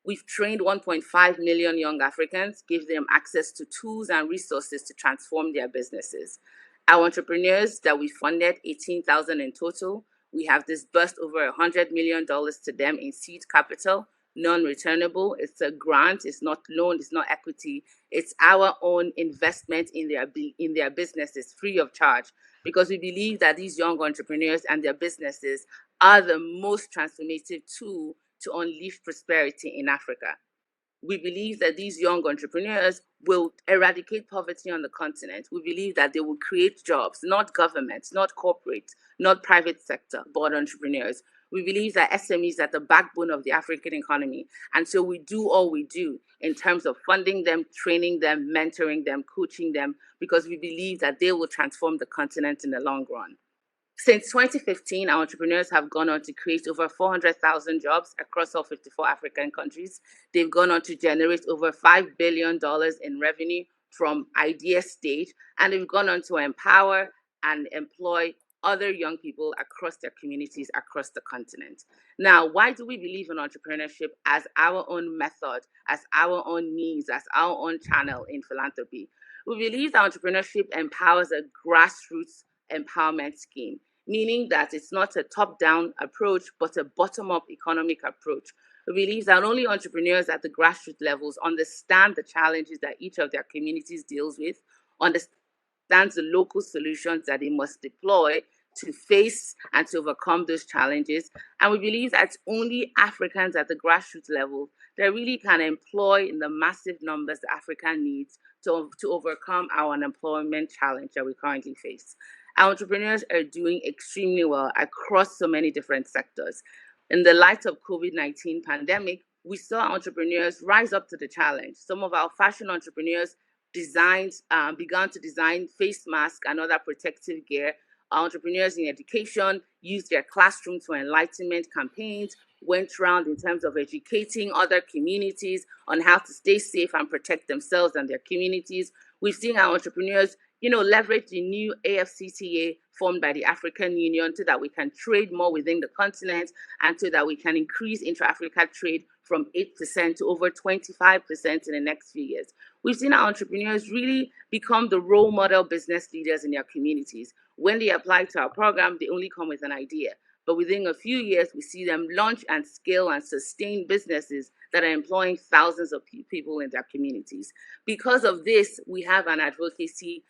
We've trained 1.5 million young Africans, give them access to tools and resources to transform their businesses. Our entrepreneurs that we funded, 18,000 in total, we have disbursed over $100 million to them in seed capital, non-returnable. It's a grant, it's not loan, it's not equity. It's our own investment in their businesses, free of charge, because we believe that these young entrepreneurs and their businesses are the most transformative tool to unleash prosperity in Africa. We believe that these young entrepreneurs will eradicate poverty on the continent. We believe that they will create jobs, not governments, not corporate, not private sector, but entrepreneurs. We believe that SMEs are the backbone of the African economy. And so we do all we do in terms of funding them, training them, mentoring them, coaching them, because we believe that they will transform the continent in the long run. Since 2015, our entrepreneurs have gone on to create over 400,000 jobs across all 54 African countries. They've gone on to generate over $5 billion in revenue from idea stage, and they've gone on to empower and employ other young people across their communities across the continent. Now, why do we believe in entrepreneurship as our own method, as our own means, as our own channel in philanthropy? We believe that entrepreneurship empowers a grassroots empowerment scheme, meaning that it's not a top-down approach, but a bottom-up economic approach. We believe that only entrepreneurs at the grassroots levels understand the challenges that each of their communities deals with, understands the local solutions that they must deploy to face and to overcome those challenges. And we believe that it's only Africans at the grassroots level that really can employ in the massive numbers that Africa needs to overcome our unemployment challenge that we currently face. Our entrepreneurs are doing extremely well across so many different sectors. In the light of COVID-19 pandemic, we saw entrepreneurs rise up to the challenge. Some of our fashion entrepreneurs began to design face masks and other protective gear. Our entrepreneurs in education used their classroom to enlightenment campaigns, went around in terms of educating other communities on how to stay safe and protect themselves and their communities. We've seen our entrepreneurs leverage the new AfCFTA formed by the African Union so that we can trade more within the continent and so that we can increase intra-Africa trade from 8% to over 25% in the next few years. We've seen our entrepreneurs really become the role model business leaders in their communities. When they apply to our program, they only come with an idea. but within a few years, we see them launch and scale and sustain businesses that are employing thousands of people in their communities. Because of this, we have an advocacy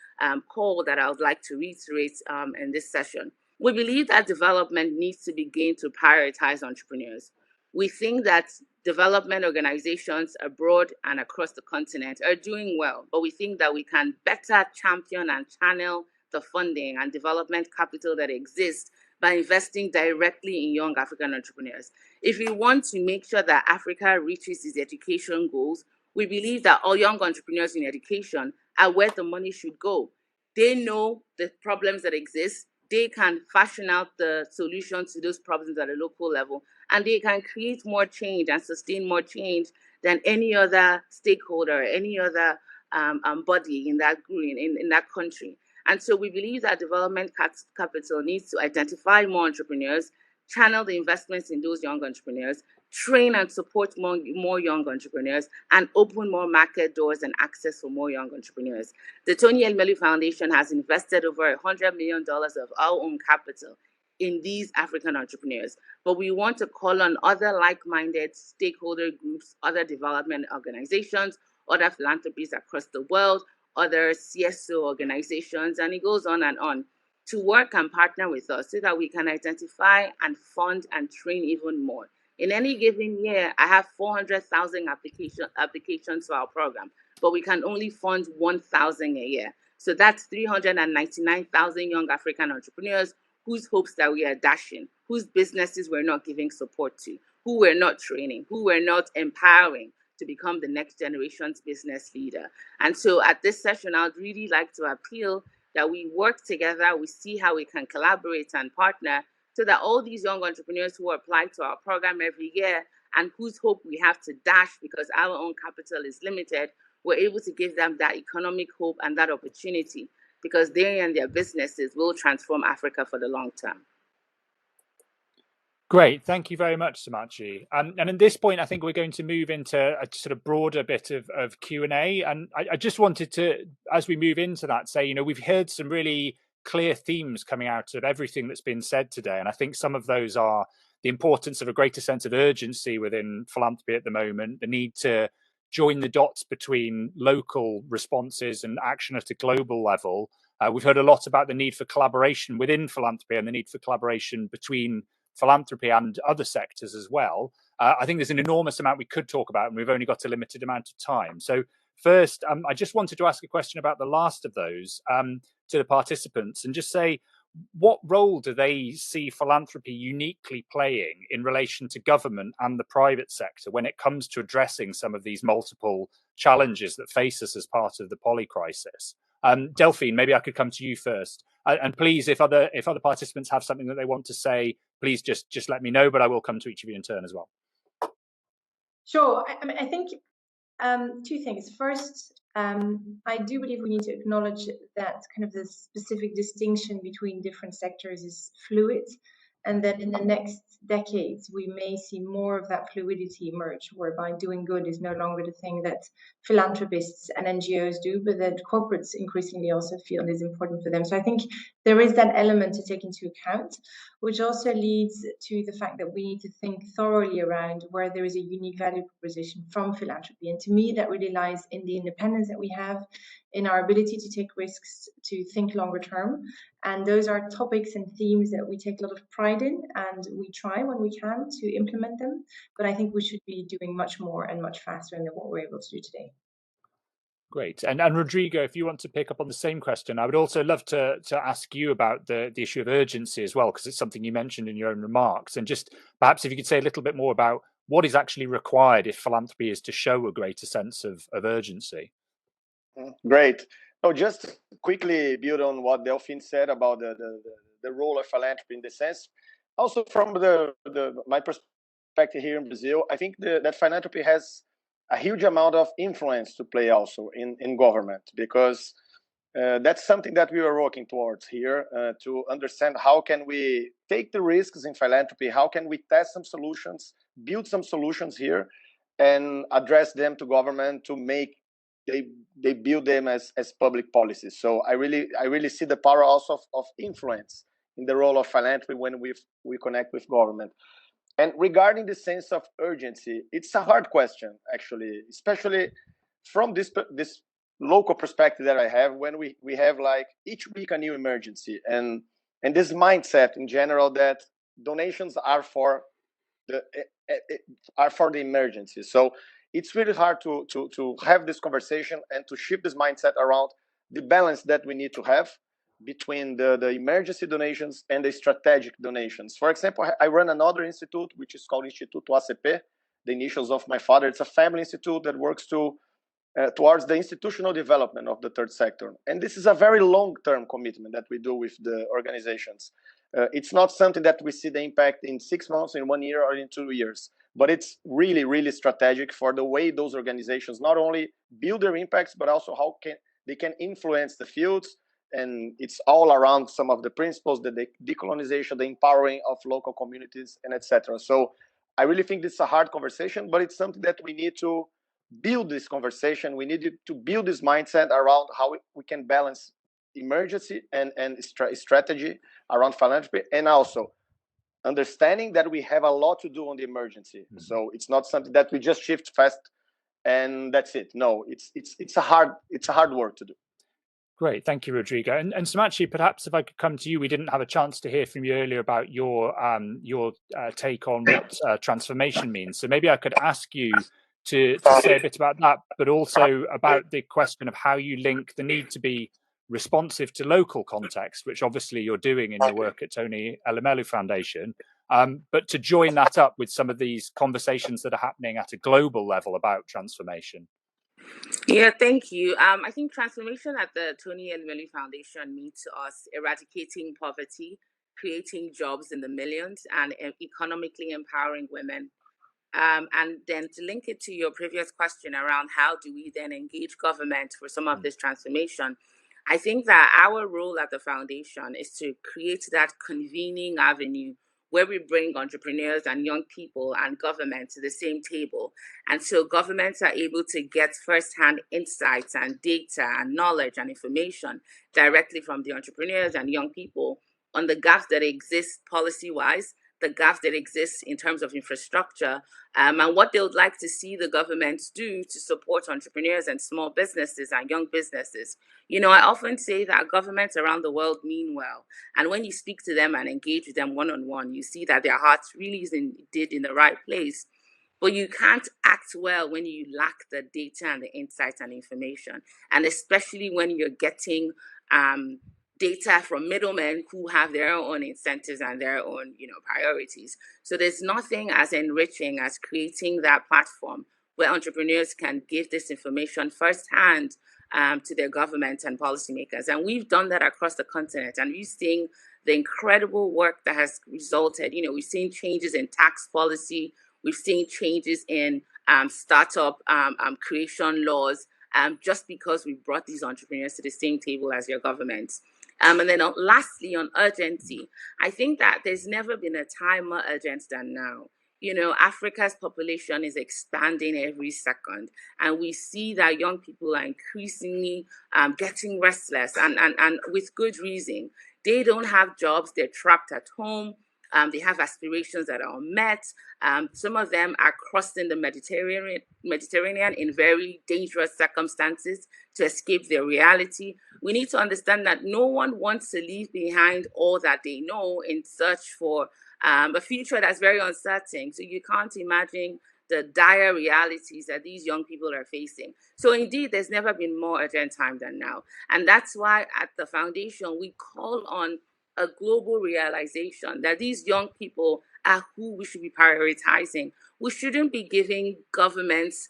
call that I would like to reiterate in this session. We believe that development needs to begin to prioritize entrepreneurs. We think that development organizations abroad and across the continent are doing well, but we think that we can better champion and channel the funding and development capital that exists by investing directly in young African entrepreneurs. If we want to make sure that Africa reaches its education goals, we believe that all young entrepreneurs in education are where the money should go. They know the problems that exist. They can fashion out the solutions to those problems at a local level, and they can create more change and sustain more change than any other stakeholder, any other body in that in that country. And so we believe that development capital needs to identify more entrepreneurs, channel the investments in those young entrepreneurs, train and support more young entrepreneurs, and open more market doors and access for more young entrepreneurs. The Tony Elumelu Foundation has invested over $100 million of our own capital in these African entrepreneurs. But we want to call on other like-minded stakeholder groups, other development organizations, other philanthropies across the world, other CSO organizations, and it goes on, to work and partner with us so that we can identify and fund and train even more. In any given year, I have 400,000 applications for our program, but we can only fund 1,000 a year. So that's 399,000 young African entrepreneurs whose hopes that we are dashing, whose businesses we're not giving support to, who we're not training, who we're not empowering to become the next generation's business leader. And so at this session, I'd really like to appeal that we work together, we see how we can collaborate and partner so that all these young entrepreneurs who apply to our program every year and whose hope we have to dash because our own capital is limited, we're able to give them that economic hope and that opportunity because they and their businesses will transform Africa for the long term. Great, thank you very much, Samachi. And at this point, I think we're going to move into a sort of broader bit of Q&A. And I just wanted to, as we move into that, say, you know, we've heard some really clear themes coming out of everything that's been said today. And I think some of those are the importance of a greater sense of urgency within philanthropy at the moment, the need to join the dots between local responses and action at a global level. We've heard a lot about the need for collaboration within philanthropy and the need for collaboration between philanthropy and other sectors as well. I think there's an enormous amount we could talk about, and we've only got a limited amount of time. So first, I just wanted to ask a question about the last of those to the participants and just say, what role do they see philanthropy uniquely playing in relation to government and the private sector when it comes to addressing some of these multiple challenges that face us as part of the polycrisis? Delphine, maybe I could come to you first. And please, if other participants have something that they want to say, please just let me know, but I will come to each of you in turn as well. Sure. I think two things. First, I do believe we need to acknowledge that kind of the specific distinction between different sectors is fluid, and that in the next decades we may see more of that fluidity emerge, whereby doing good is no longer the thing that philanthropists and NGOs do, but that corporates increasingly also feel is important for them. So I think there is that element to take into account, which also leads to the fact that we need to think thoroughly around where there is a unique value proposition from philanthropy. And to me, that really lies in the independence that we have, in our ability to take risks, to think longer term. And those are topics and themes that we take a lot of pride in, and we try when we can to implement them. But I think we should be doing much more and much faster than what we're able to do today. Great. And Rodrigo, if you want to pick up on the same question, I would also love to ask you about the issue of urgency as well, because it's something you mentioned in your own remarks. And just perhaps if you could say a little bit more about what is actually required if philanthropy is to show a greater sense of urgency. Great. Oh, just quickly build on what Delphine said about the role of philanthropy in the sense. Also from my perspective here in Brazil, I think that philanthropy has a huge amount of influence to play also in government, because that's something that we are working towards here, to understand how can we take the risks in philanthropy, how can we test some solutions, build some solutions here, and address them to government to make they build them as public policies. So I really see the power also of influence in the role of philanthropy when we connect with government. And regarding the sense of urgency, it's a hard question, actually, especially from this local perspective that I have, when we have like each week a new emergency, and this mindset in general that donations are for the emergency. So it's really hard to have this conversation and to shift this mindset around the balance that we need to have between the emergency donations and the strategic donations. For example, I run another institute, which is called Instituto ACP, the initials of my father. It's a family institute that works towards the institutional development of the third sector. And this is a very long-term commitment that we do with the organizations. It's not something that we see the impact in 6 months, in 1 year, or in 2 years, but it's really, really strategic for the way those organizations not only build their impacts, but also how they can influence the fields. And it's all around some of the principles, the decolonization, the empowering of local communities, and etc. So I really think this is a hard conversation, but it's something that we need to build this conversation. We need to build this mindset around how we can balance emergency and strategy around philanthropy, and also understanding that we have a lot to do on the emergency. Mm-hmm. So it's not something that we just shift fast and that's it. No, it's a hard work to do. Great, thank you, Rodrigo. And Samachi, perhaps if I could come to you, we didn't have a chance to hear from you earlier about your take on what transformation means. So maybe I could ask you to say a bit about that, but also about the question of how you link the need to be responsive to local context, which obviously you're doing in your work at Tony Elumelu Foundation, but to join that up with some of these conversations that are happening at a global level about transformation. Yeah, thank you. I think transformation at the Tony Elumelu Foundation means to us eradicating poverty, creating jobs in the millions, and economically empowering women. And then to link it to your previous question around how do we then engage government for some of this transformation, I think that our role at the foundation is to create that convening avenue where we bring entrepreneurs and young people and government to the same table. And so governments are able to get firsthand insights and data and knowledge and information directly from the entrepreneurs and young people on the gaps that exist policy-wise, the gaps that exist in terms of infrastructure, and what they would like to see the governments do to support entrepreneurs and small businesses and young businesses. You know, I often say that governments around the world mean well. And when you speak to them and engage with them one-on-one, you see that their hearts really is in the right place. But you can't act well when you lack the data and the insights and information. And especially when you're getting data from middlemen who have their own incentives and their own, priorities. So there's nothing as enriching as creating that platform where entrepreneurs can give this information firsthand to their governments and policymakers. And we've done that across the continent, and we've seen the incredible work that has resulted. We've seen changes in tax policy. We've seen changes in startup creation laws, just because we brought these entrepreneurs to the same table as your governments. And then lastly, on urgency, I think that there's never been a time more urgent than now. Africa's population is expanding every second, and we see that young people are increasingly getting restless, and with good reason. They don't have jobs, they're trapped at home. They have aspirations that are unmet. Some of them are crossing the Mediterranean in very dangerous circumstances to escape their reality. We need to understand that no one wants to leave behind all that they know in search for a future that's very uncertain. So you can't imagine the dire realities that these young people are facing. So indeed, there's never been more urgent time than now. And that's why at the foundation, we call on a global realization that these young people are who we should be prioritizing. We shouldn't be giving governments,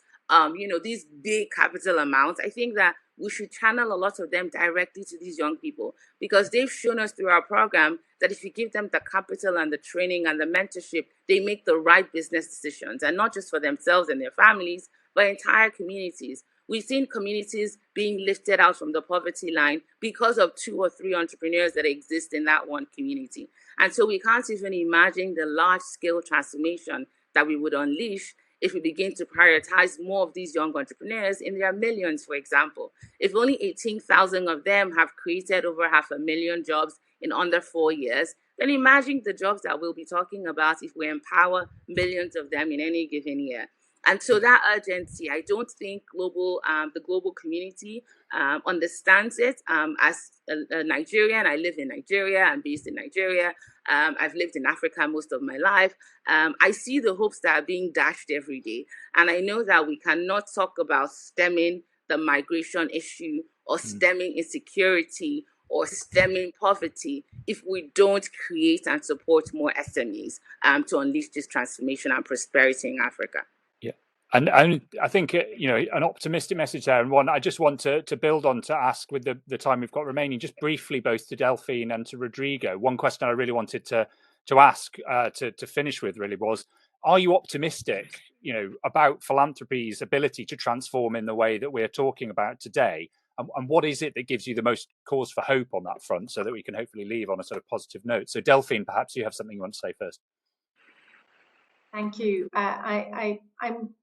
these big capital amounts. I think that we should channel a lot of them directly to these young people, because they've shown us through our program that if you give them the capital and the training and the mentorship, they make the right business decisions, and not just for themselves and their families, but entire communities. We've seen communities being lifted out from the poverty line because of 2 or 3 entrepreneurs that exist in that one community. And so we can't even imagine the large-scale transformation that we would unleash if we begin to prioritize more of these young entrepreneurs, and there are millions, for example, if only 18,000 of them have created over 500,000 jobs in under 4 years, then imagine the jobs that we'll be talking about if we empower millions of them in any given year. And so that urgency, I don't think the global community understands it. As a Nigerian, I live in Nigeria, I'm based in Nigeria. I've lived in Africa most of my life. I see the hopes that are being dashed every day. And I know that we cannot talk about stemming the migration issue or stemming insecurity or stemming poverty if we don't create and support more SMEs to unleash this transformation and prosperity in Africa. And I think, an optimistic message there, and one I just want to build on, to ask with the time we've got remaining, just briefly, both to Delphine and to Rodrigo. One question I really wanted to ask to finish with really was, are you optimistic, about philanthropy's ability to transform in the way that we're talking about today? And what is it that gives you the most cause for hope on that front, so that we can hopefully leave on a sort of positive note? So Delphine, perhaps you have something you want to say first. Thank you. I'm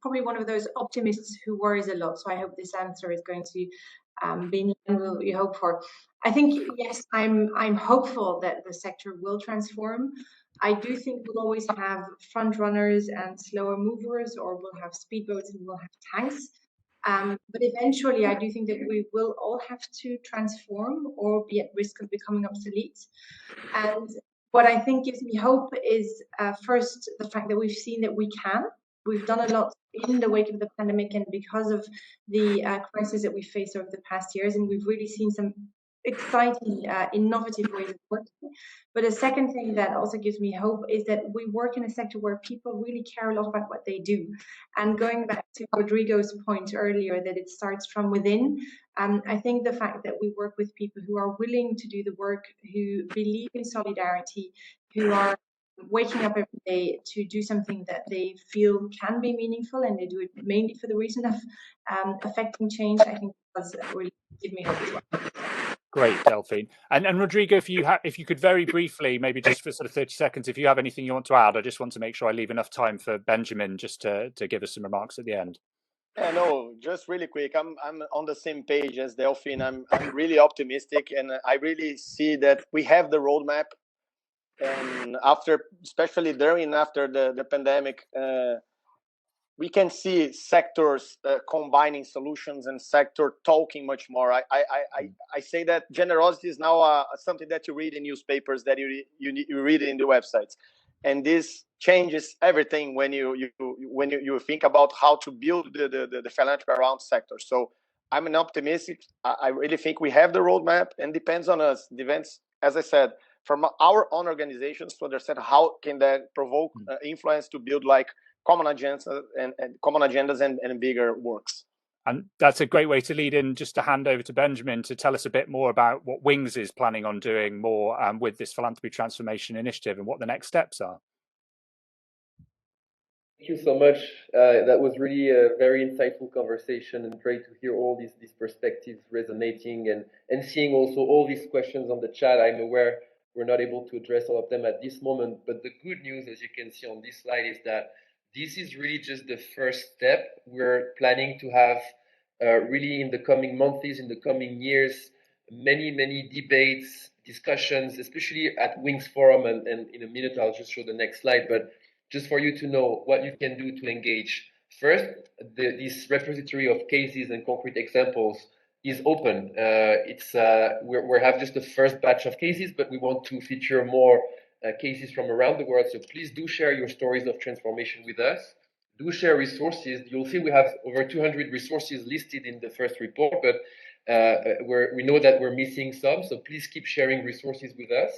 probably one of those optimists who worries a lot, so I hope this answer is going to be in line with what you hope for. I think, yes, I'm hopeful that the sector will transform. I do think we'll always have front runners and slower movers, or we'll have speedboats and we'll have tanks. But eventually, I do think that we will all have to transform or be at risk of becoming obsolete. And what I think gives me hope is first the fact that we've seen that we can. We've done a lot in the wake of the pandemic and because of the crisis that we faced over the past years, and we've really seen some exciting, innovative ways of working. But a second thing that also gives me hope is that we work in a sector where people really care a lot about what they do. And going back to Rodrigo's point earlier, that it starts from within, I think the fact that we work with people who are willing to do the work, who believe in solidarity, who are waking up every day to do something that they feel can be meaningful, and they do it mainly for the reason of affecting change, I think does really give me hope as well. Great, Delphine. And Rodrigo, if you could very briefly, maybe just for sort of 30 seconds, if you have anything you want to add, I just want to make sure I leave enough time for Benjamin just to give us some remarks at the end. Yeah, no, just really quick. I'm on the same page as Delphine. I'm really optimistic, and I really see that we have the roadmap. And especially during after the pandemic, we can see sectors combining solutions and sector talking much more. I say that generosity is now something that you read in newspapers, that you read in the websites, and this changes everything when you think about how to build the philanthropy around sector. So I'm an optimistic. I really think we have the roadmap, and depends on us. Depends, as I said, from our own organizations to understand how can that provoke influence to build like common agendas and bigger works. And that's a great way to lead in, just to hand over to Benjamin to tell us a bit more about what Wings is planning on doing more with this Philanthropy Transformation Initiative and what the next steps are. Thank you so much. That was really a very insightful conversation, and great to hear all these perspectives resonating and seeing also all these questions on the chat. I'm aware we're not able to address all of them at this moment, but the good news, as you can see on this slide, is that this is really just the first step. We're planning to have really in the coming months, in the coming years, many debates, discussions, especially at Wings Forum, and in a minute I'll just show the next slide, but just for you to know what you can do to engage. First, this repository of cases and concrete examples is open. We have just the first batch of cases, but we want to feature more cases from around the world. So please do share your stories of transformation with us. Do share resources. You'll see we have over 200 resources listed in the first report, but we know that we're missing some. So please keep sharing resources with us.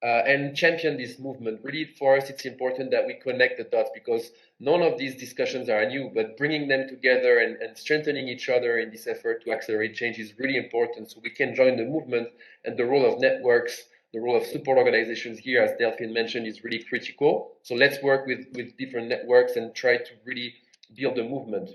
And champion this movement. Really, for us, it's important that we connect the dots, because none of these discussions are new, but bringing them together and strengthening each other in this effort to accelerate change is really important, so we can join the movement. And the role of networks, the role of support organizations here, as Delphine mentioned, is really critical. So let's work with different networks and try to really build a movement.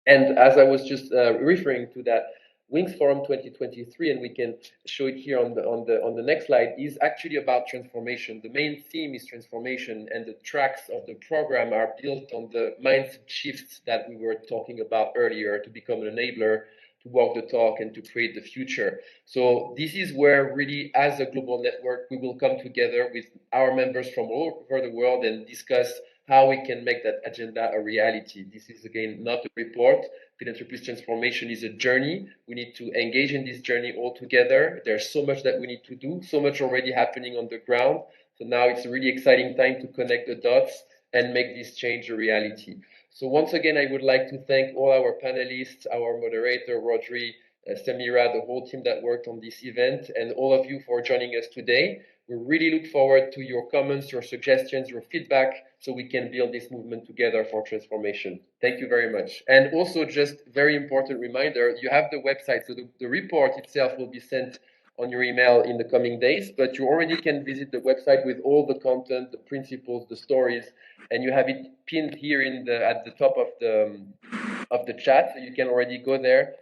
And as I was just referring to that, Wings Forum 2023, and we can show it here on the next slide, is actually about transformation. The main theme is transformation, and the tracks of the program are built on the mindset shifts that we were talking about earlier to become an enabler, to walk the talk, and to create the future. So this is where really, as a global network, we will come together with our members from all over the world and discuss how we can make that agenda a reality. This is, again, not a report. Philanthropy Transformation is a journey. We need to engage in this journey all together. There's so much that we need to do, so much already happening on the ground. So now it's a really exciting time to connect the dots and make this change a reality. So once again, I would like to thank all our panelists, our moderator, Rodri, Samira, the whole team that worked on this event, and all of you for joining us today. We really look forward to your comments, your suggestions, your feedback, so we can build this movement together for transformation. Thank you very much. And also, just very important reminder, you have the website, so the report itself will be sent on your email in the coming days, but you already can visit the website with all the content, the principles, the stories, and you have it pinned here at the top of the chat, so you can already go there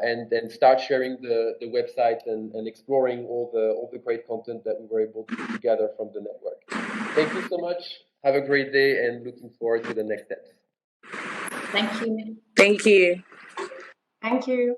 and then start sharing the website and exploring all the great content that we were able to gather from the network. Thank you so much. Have a great day, and looking forward to the next steps. Thank you. Thank you. Thank you.